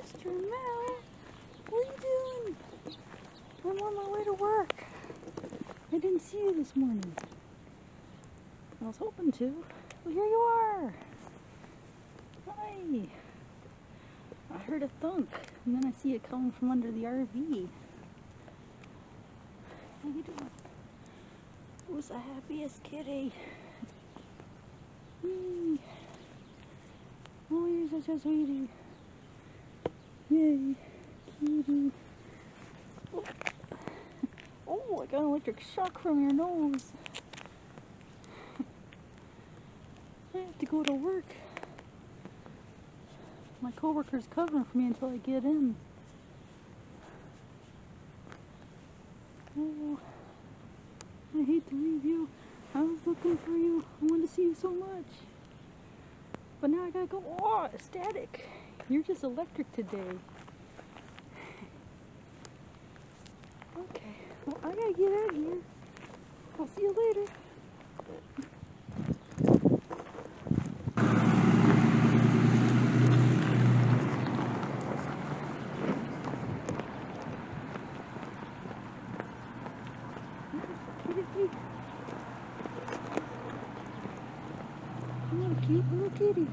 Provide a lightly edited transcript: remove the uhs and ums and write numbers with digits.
Mr. Mel, what are you doing? I'm on my way to work. I didn't see you this morning. I was hoping to. Well, here you are. Hi. I heard a thunk, and then I see it coming from under the RV. How you doing? Who's the happiest kitty? Me. Oh, you're such a sweetie. Yay, kitty. Oh, I got an electric shock from your nose. I have to go to work. My coworker's covering for me until I get in. Oh, I hate to leave you. I was looking for you. I wanted to see you so much. But now I gotta go. Oh, static. You're just electric today. Okay, well, I gotta get out of here. I'll see you later. Kitty. You're a cute little kitty.